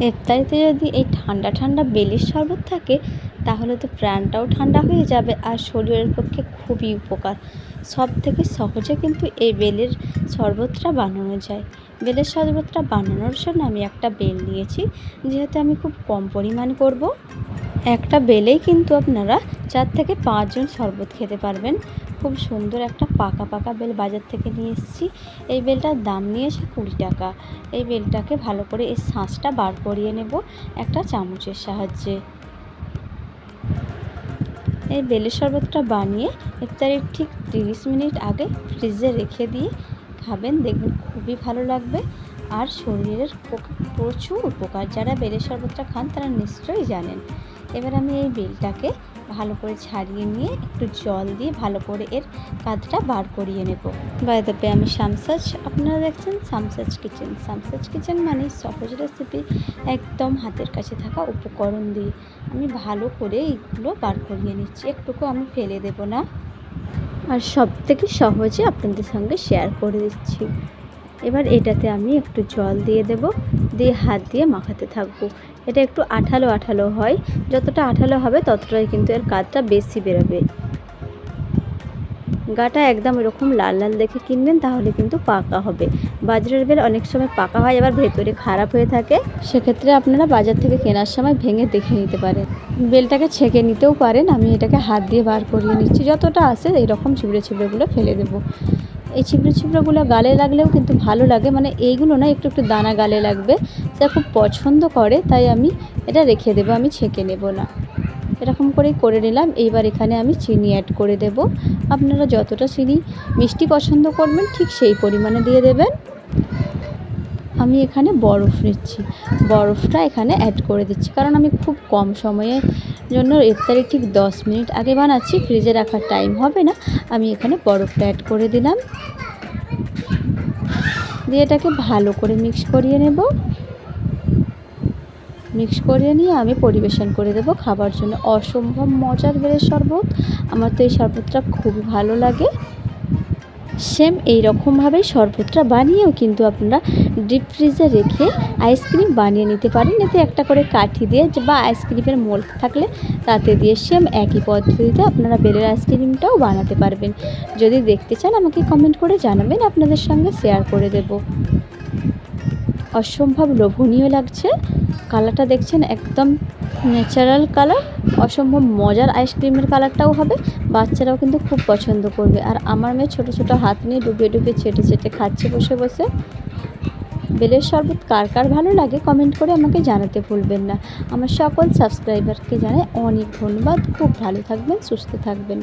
ইফতারিতে যদি এই ঠান্ডা ঠান্ডা বেলের শরবত থাকে তাহলে তো প্রাণটাও ঠান্ডা হয়ে যাবে আর শরীরের পক্ষে খুবই উপকার। সব থেকে সহজে কিন্তু এই বেলের শরবতটা বানানো যায়। বেলের শরবতটা বানানোর জন্য আমি একটা বেল নিয়েছি, যেহেতু আমি খুব কম পরিমাণ করব। একটা বেলেই কিন্তু আপনারা 4 থেকে 5 জন শরবত খেতে পারবেন। খুব সুন্দর একটা পাকা পাকা বেল বাজার থেকে নিয়ে এসেছি। এই বেলটার দাম নিয়েছে 20 টাকা। এই বেলটাকে ভালো করে এর শাঁসটা বার করিয়ে নেব একটা চামচের সাহায্যে। এই বেলের শরবতটা বানিয়ে ইফতারির ঠিক 30 মিনিট আগে ফ্রিজে রেখে দিয়ে খাবেন, দেখবেন খুবই ভালো লাগবে আর শরীরের প্রচুর উপকার। যারা বেলের শরবতটা খান তারা নিশ্চয়ই জানেন। এবার আমি এই বেলটাকে ভালো করে ছাড়িয়ে নিয়ে একটু জল দিয়ে ভালো করে এর কাঁধটা বার করিয়ে নেব। বাই দ্য ওয়ে, আমি শামসাজ, আপনারা দেখছেন শামসাজ কিচেন। শামসাজ কিচেন মানে সহজ রেসিপি, একদম হাতের কাছে থাকা উপকরণ দিয়ে আমি ভালো করে এইগুলো বার করিয়ে নিচ্ছি, একটুকু আমি ফেলে দেব না আর সব থেকে সহজে আপনাদের সঙ্গে শেয়ার করে দিচ্ছি। এবার এটাতে আমি একটু জল দিয়ে দেব, দিয়ে হাত দিয়ে মাখাতে থাকবো। এটা একটু আঠালো আঠালো হয়, যতটা আঠালো হবে ততটাই কিন্তু এর কাজটা বেশি বেরোবে। গাটা একদম এরকম লাল লাল দেখে কিনবেন, তাহলে কিন্তু পাকা হবে। বাজারের বেল অনেক সময় পাকা হয় আবার ভেতরে খারাপ হয়ে থাকে, সেক্ষেত্রে আপনারা বাজার থেকে কেনার সময় ভেঙে দেখে নিতে পারেন। বেলটাকে ছেঁকে নিতেও পারেন। আমি এটাকে হাত দিয়ে বার করিয়ে নিচ্ছি, যতটা আসে এইরকম ছিবড়ে ছিবড়েগুলো ফেলে দেবো। এই ছিবড়ে ছিবড়েগুলো গালে লাগলেও কিন্তু ভালো লাগে, মানে এইগুলো না, একটু একটু দানা গালে লাগবে, যা খুব পছন্দ করে, তাই আমি এটা রেখে দেবো, আমি ছেঁকে নেব না। এরকম করেই করে নিলাম। এইবার এখানে আমি চিনি অ্যাড করে দেব। আপনারা যতটা চিনি মিষ্টি পছন্দ করবেন ঠিক সেই পরিমাণে দিয়ে দেবেন। আমি এখানে বরফ নিচ্ছি, বরফটা এখানে অ্যাড করে দিচ্ছি, কারণ আমি খুব কম সময়ের জন্য ইফতারি ঠিক 10 মিনিট আগে বানাচ্ছি, ফ্রিজে রাখার টাইম হবে না। আমি এখানে বরফটা অ্যাড করে দিলাম, দিয়ে এটাকে ভালো করে মিক্স করিয়ে নেব। মিক্স করিয়ে নিয়ে আমি পরিবেশন করে দেবো খাবার জন্য। অসম্ভব মজার বেলের শরবত, আমার তো এই শরবতটা খুবই ভালো লাগে। সেম এই রকমভাবেই শরবতটা বানিয়েও কিন্তু আপনারা ডিপ ফ্রিজে রেখে আইসক্রিম বানিয়ে নিতে পারেন। এতে একটা করে কাঠি দিয়ে বা আইসক্রিমের মোল্ড থাকলে তাতে দিয়ে সেম একই পদ্ধতিতে আপনারা বেলের আইসক্রিমটাও বানাতে পারবেন। যদি দেখতে চান আমাকে কমেন্ট করে জানাবেন, আপনাদের সঙ্গে শেয়ার করে দেব। অসম্ভব লোভনীয় লাগছে, কালারটা দেখছেন একদম ন্যাচারাল কালার, অসম্ভব মজার আইসক্রিমের কালারটাও হবে। বাচ্চারাও কিন্তু খুব পছন্দ করবে। আর আমার মেয়ে ছোটো ছোটো হাত নিয়ে ডুবিয়ে ডুবিয়ে চেটে চেটে খাচ্ছে বসে বসে। বেলের শরবত কার কার ভালো লাগে কমেন্ট করে আমাকে জানাতে ভুলবেন না। আমার সকল সাবস্ক্রাইবারকে জানাই অনেক ধন্যবাদ। খুব ভালো থাকবেন, সুস্থ থাকবেন।